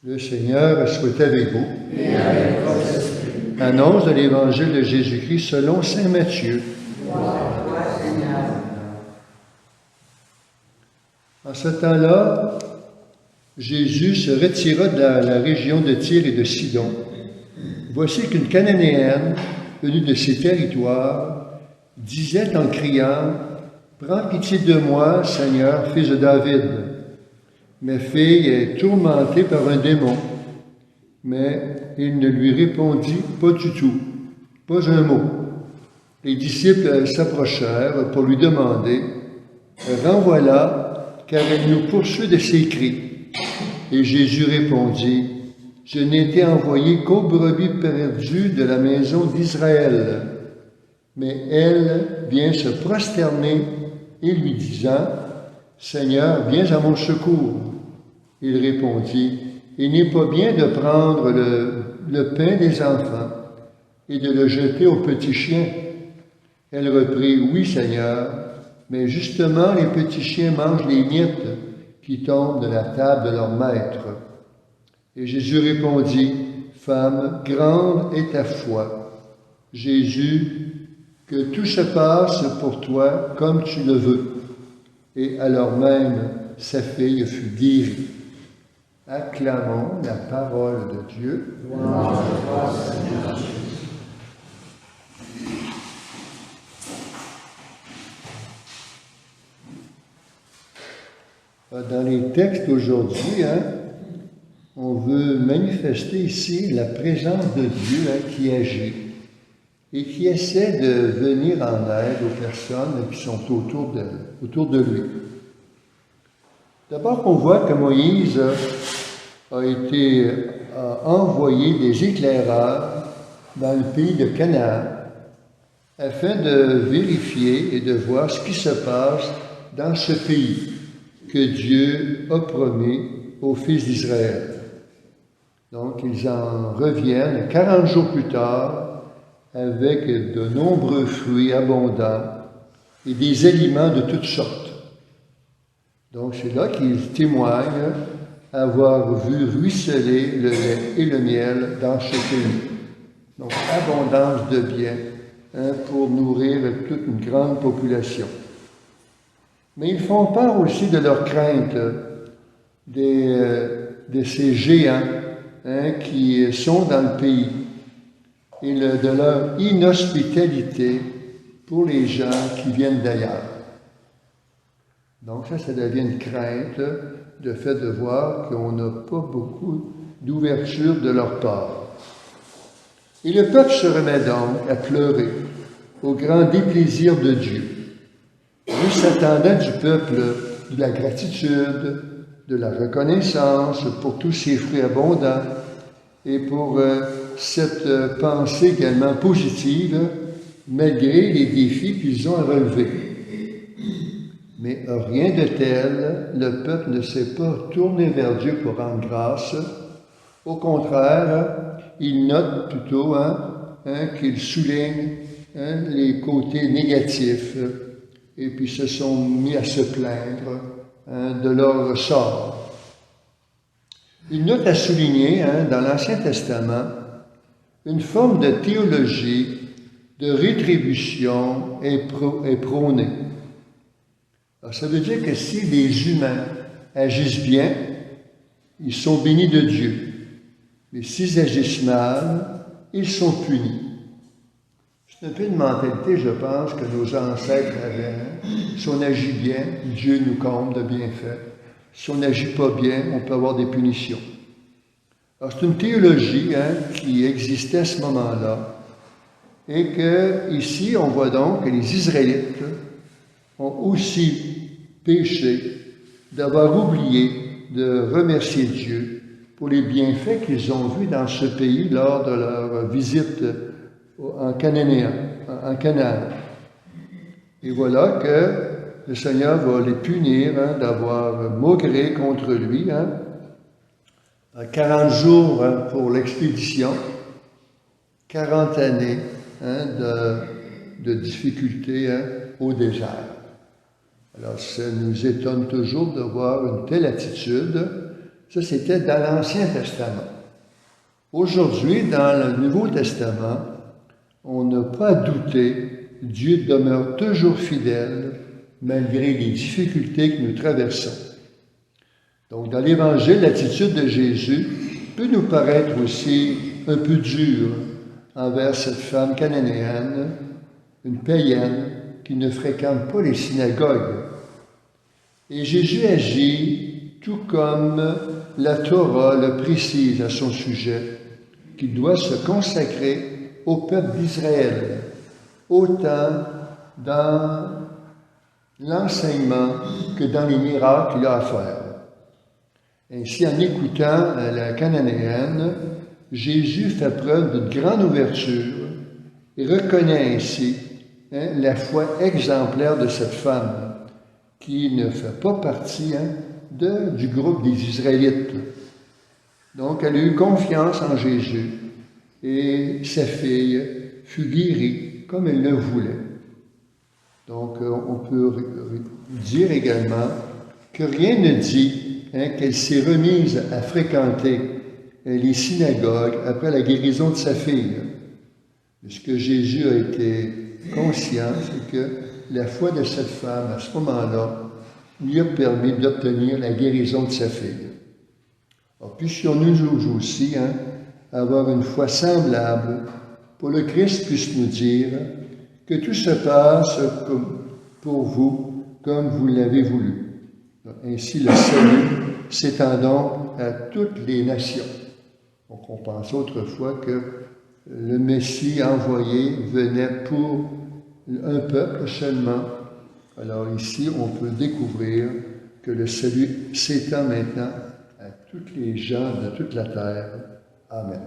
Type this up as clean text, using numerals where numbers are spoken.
Le Seigneur soit avec vous. Et avec votre esprit. Annonce de l'Évangile de Jésus-Christ selon saint Matthieu. Gloire à toi, Seigneur. En ce temps-là, Jésus se retira de la région de Tyr et de Sidon. Voici qu'une Cananéenne, venue de ces territoires, disait en criant « Prends pitié de moi, Seigneur, fils de David. Ma fille est tourmentée par un démon. » Mais il ne lui répondit pas du tout, pas un mot. Les disciples s'approchèrent pour lui demander « Renvoie-la, car elle nous poursuit de ses cris. » Et Jésus répondit « Je n'ai été envoyé qu'aux brebis perdues de la maison d'Israël. » Mais elle vient se prosterner et lui disant « Seigneur, viens à mon secours. » Il répondit « Il n'est pas bien de prendre le pain des enfants et de le jeter aux petits chiens. » Elle reprit « Oui, Seigneur, mais justement les petits chiens mangent les miettes qui tombent de la table de leur maître. » Et Jésus répondit « Femme, grande est ta foi. Jésus, que tout se passe pour toi comme tu le veux. » Et alors même, sa fille fut guérie. Acclamons la parole de Dieu. Gloire à toi, Seigneur Jésus. Dans les textes d'aujourd'hui, on veut manifester ici la présence de Dieu qui agit et qui essaie de venir en aide aux personnes qui sont autour de lui. D'abord, on voit que Moïse a envoyé des éclaireurs dans le pays de Canaan afin de vérifier et de voir ce qui se passe dans ce pays que Dieu a promis aux fils d'Israël. Donc, ils en reviennent 40 jours plus tard avec de nombreux fruits abondants et des aliments de toutes sortes. Donc, c'est là qu'ils témoignent avoir vu ruisseler le lait et le miel dans ce pays. Donc, abondance de biens pour nourrir toute une grande population. Mais ils font part aussi de leur crainte de ces géants qui sont dans le pays et de leur inhospitalité pour les gens qui viennent d'ailleurs. Donc ça devient une crainte, le fait de voir qu'on n'a pas beaucoup d'ouverture de leur part. Et le peuple se remet donc à pleurer au grand déplaisir de Dieu. Dieu s'attendait du peuple de la gratitude, de la reconnaissance pour tous ces fruits abondants et pour cette pensée également positive malgré les défis qu'ils ont à relever. Mais rien de tel, le peuple ne s'est pas tourné vers Dieu pour rendre grâce. Au contraire, il note plutôt qu'il souligne les côtés négatifs et puis se sont mis à se plaindre de leur sort. Il note à souligner dans l'Ancien Testament une forme de théologie de rétribution est prônée. Alors, ça veut dire que si les humains agissent bien, ils sont bénis de Dieu. Mais s'ils agissent mal, ils sont punis. C'est un peu une mentalité, je pense, que nos ancêtres avaient. Si on agit bien, Dieu nous comble de bienfaits. Si on n'agit pas bien, on peut avoir des punitions. Alors, c'est une théologie qui existait à ce moment-là. Et que ici, on voit donc que les Israélites ont aussi péché d'avoir oublié de remercier Dieu pour les bienfaits qu'ils ont vus dans ce pays lors de leur visite en Canaan. Et voilà que le Seigneur va les punir d'avoir maugré contre lui. 40 jours pour l'expédition, 40 années de difficultés au désert. Alors, ça nous étonne toujours de voir une telle attitude Ça, c'était dans l'Ancien Testament. Aujourd'hui, dans le Nouveau Testament, on n'a pas à douter, Dieu demeure toujours fidèle malgré les difficultés que nous traversons. Donc, dans l'Évangile, l'attitude de Jésus peut nous paraître aussi un peu dure envers cette femme cananéenne, une païenne qui ne fréquente pas les synagogues. Et Jésus agit tout comme la Torah le précise à son sujet, qu'il doit se consacrer au peuple d'Israël, autant dans l'enseignement que dans les miracles qu'il a à faire. Ainsi, en écoutant la cananéenne, Jésus fait preuve d'une grande ouverture et reconnaît ainsi la foi exemplaire de cette femme qui ne fait pas partie du groupe des Israélites. Donc, elle a eu confiance en Jésus et sa fille fut guérie comme elle le voulait. Donc, on peut dire également que rien ne dit qu'elle s'est remise à fréquenter les synagogues après la guérison de sa fille. Ce que Jésus a été conscient, c'est que la foi de cette femme, à ce moment-là, lui a permis d'obtenir la guérison de sa fille. Alors, puissions-nous aussi avoir une foi semblable pour le Christ puisse nous dire que tout se passe pour vous comme vous l'avez voulu. Ainsi, le salut s'étend à toutes les nations. Donc, on pensait autrefois que le Messie envoyé venait pour un peuple seulement. Alors ici, on peut découvrir que le salut s'étend maintenant à tous les gens de toute la terre. Amen.